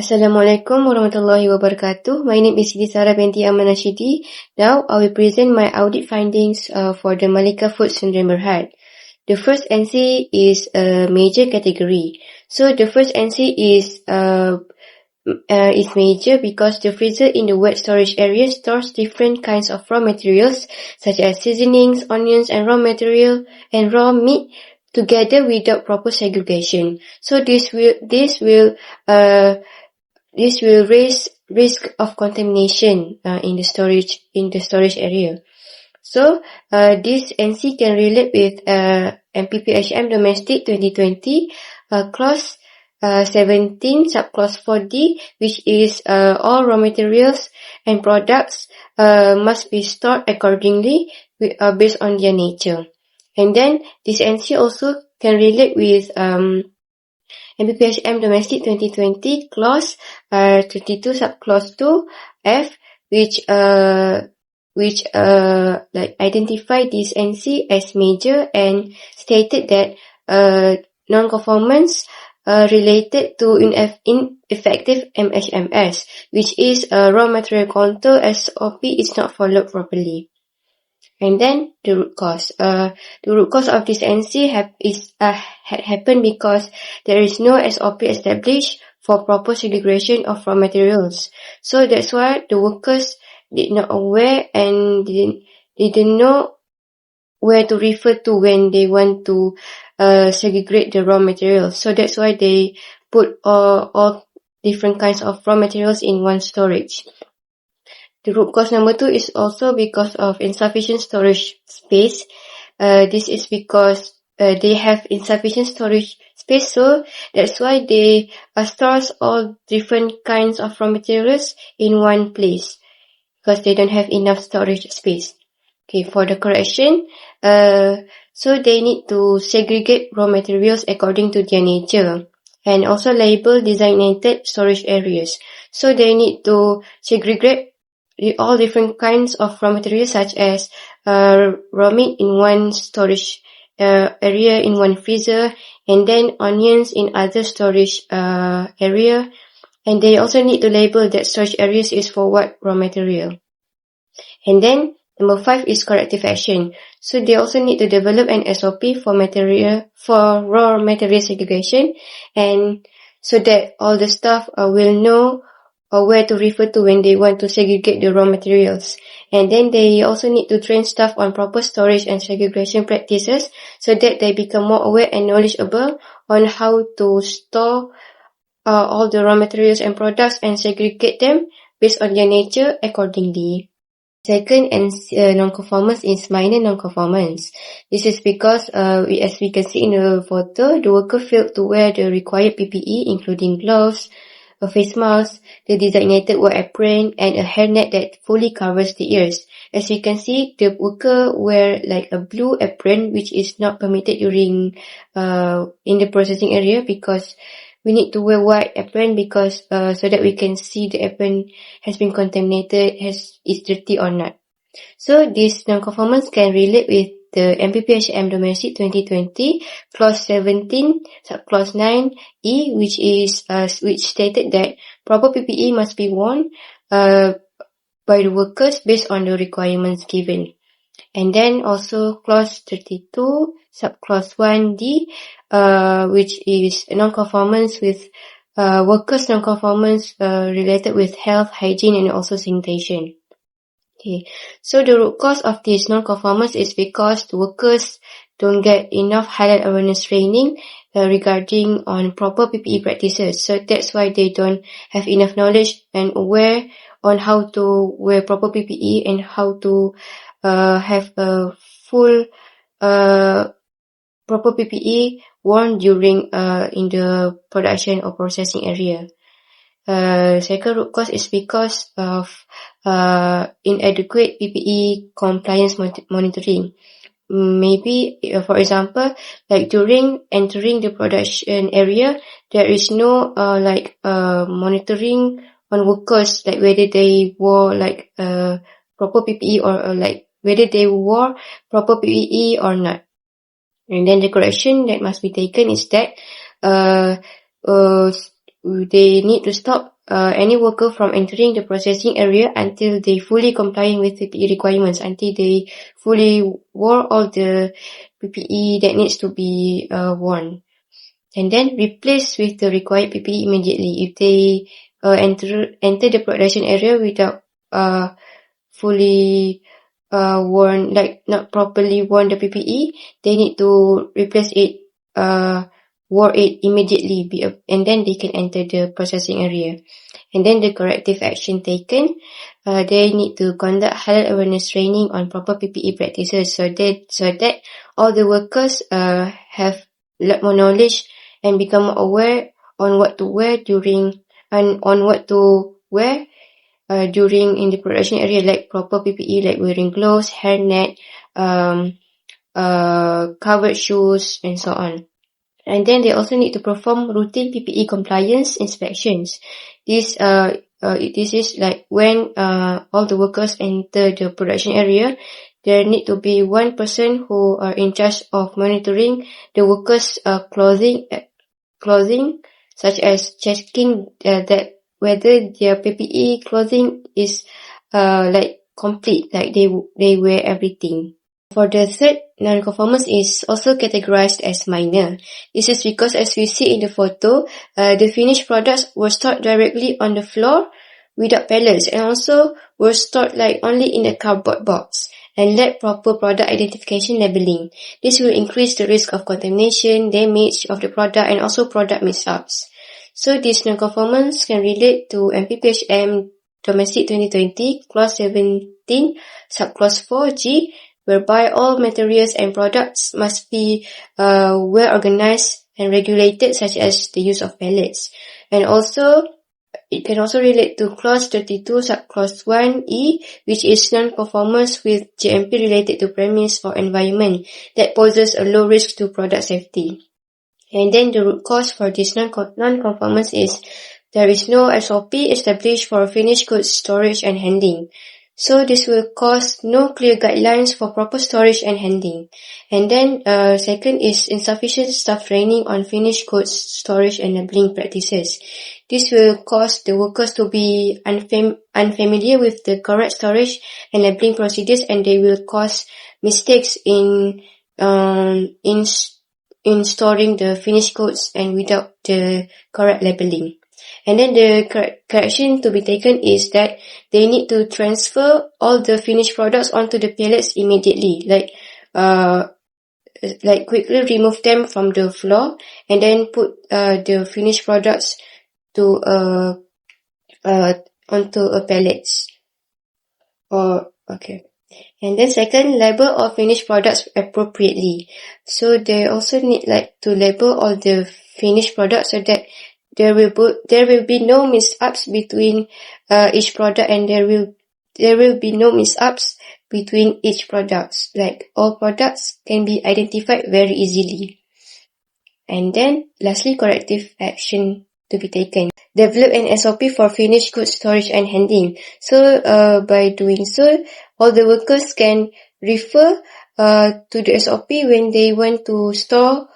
Assalamualaikum warahmatullahi wabarakatuh. My name is Siti Sarah binti Aman Rashidi. Now, I will present my audit findings for the Malika Food Syndrome Berhad. The first NC is a major category. So, the first NC is major because the freezer in the wet storage area stores different kinds of raw materials such as seasonings, onions, and raw material and raw meat together without proper segregation. So this will raise risk of contamination in the storage area. So this NC can relate with MPPHM Domestic 2020 clause 17 subclause 4D, which is all raw materials and products must be stored accordingly based on their nature. And then this NC also can relate with MPPHM Domestic 2020 clause 32 subclause 2F, which identify this NC as major and stated that non-conformance related to ineffective MHMS, which is raw material control SOP is not followed properly. And then the root cause. The root cause of this NC had happened because there is no SOP established for proper segregation of raw materials. So that's why the workers did not aware and didn't know where to refer to when they want to segregate the raw materials. So that's why they put all different kinds of raw materials in one storage. The root cause number 2 is also because of insufficient storage space. This is because they have insufficient storage space, so that's why they stores all different kinds of raw materials in one place because they don't have enough storage space. Okay, for the correction, so they need to segregate raw materials according to their nature and also label designated storage areas. So they need to segregate all different kinds of raw materials such as raw meat in one storage area in one freezer, and then onions in other storage area, and they also need to label that storage areas is for what raw material. And then number 5 is corrective action. So they also need to develop an SOP for raw material segregation, and so that all the staff will know or where to refer to when they want to segregate the raw materials. And then they also need to train staff on proper storage and segregation practices so that they become more aware and knowledgeable on how to store all the raw materials and products and segregate them based on their nature accordingly. Second non-conformance is minor non-conformance. This is because, as we can see in the photo, the worker failed to wear the required PPE, including gloves, a face mask, the designated work apron, and a hairnet that fully covers the ears. As we can see, the worker wear like a blue apron, which is not permitted during in the processing area, because we need to wear white apron because so that we can see the apron has been contaminated, is dirty or not. So this non-conformance can relate with the MPPHM Domestic 2020 clause 17 subclause 9E, which stated that proper PPE must be worn by the workers based on the requirements given. And then also clause 32 subclause 1D, which is non-conformance with workers' non-conformance related with health, hygiene, and also sanitation. Okay, so the root cause of this non-conformance is because the workers don't get enough halal awareness training regarding on proper PPE practices. So that's why they don't have enough knowledge and aware on how to wear proper PPE and how to have a full proper PPE worn during in the production or processing area. Second root cause is because of inadequate PPE compliance monitoring. Maybe, for example, like during entering the production area, there is no monitoring on workers, like whether they wore like proper PPE or like whether they wore proper PPE or not. And then the correction that must be taken is that they need to stop any worker from entering the processing area until they fully complying with the PPE requirements, until they fully wore all the PPE that needs to be worn. And then replace with the required PPE immediately. If they enter the production area without fully worn, like not properly worn the PPE, they need to replace it, wear it immediately, and then they can enter the processing area. And then the corrective action taken, they need to conduct Halal awareness training on proper PPE practices, so that all the workers have a lot more knowledge and become more aware on what to wear during in the production area, like proper PPE, like wearing gloves, hairnet, covered shoes, and so on. And then they also need to perform routine PPE compliance inspections. This is like when all the workers enter the production area, there need to be one person who are in charge of monitoring the workers' clothing, such as checking that whether their PPE clothing is like complete, like they wear everything. For the third, non-conformance is also categorized as minor. This is because, as we see in the photo, the finished products were stored directly on the floor without pallets, and also were stored like only in a cardboard box and lack proper product identification labeling. This will increase the risk of contamination, damage of the product, and also product mix-ups. So this non-conformance can relate to MPPHM Domestic 2020, Clause 17, Subclause 4G, whereby all materials and products must be well organized and regulated, such as the use of pallets. And also, it can also relate to Clause 32, Subclause 1E, which is non-conformance with GMP related to premise or environment that poses a low risk to product safety. And then the root cause for this non-conformance is there is no SOP established for finished goods storage and handling. So this will cause no clear guidelines for proper storage and handling. And then second is insufficient staff training on finished goods storage and labeling practices. This will cause the workers to be unfamiliar with the correct storage and labeling procedures, and they will cause mistakes in storing the finished goods and without the correct labeling. And then the correction to be taken is that they need to transfer all the finished products onto the pallets immediately, like quickly remove them from the floor and then put the finished products to onto a pallets. Okay. And then second, label all finished products appropriately. So they also need to label all the finished products so that there will be no mix-ups between each product, and there will be no mix-ups between each products. Like all products can be identified very easily. And then lastly, corrective action to be taken. Develop an SOP for finished goods storage and handling. So by doing so, all the workers can refer to the SOP when they want to store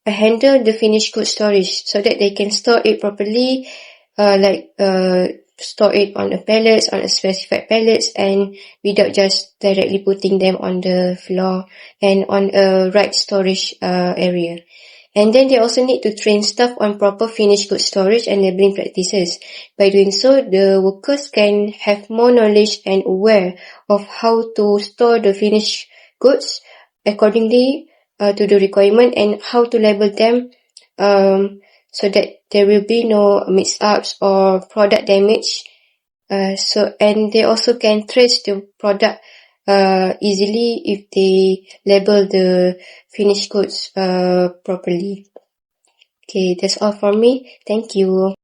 handle the finished goods storage, so that they can store it properly, store it on the pallets, on a specified pallets, and without just directly putting them on the floor and on a right storage area. And then they also need to train staff on proper finished goods storage and labeling practices. By doing so, the workers can have more knowledge and aware of how to store the finished goods accordingly to the requirement, and how to label them so that there will be no mix-ups or product damage. And they also can trace the product easily if they label the finished goods properly. Okay, that's all from me. Thank you.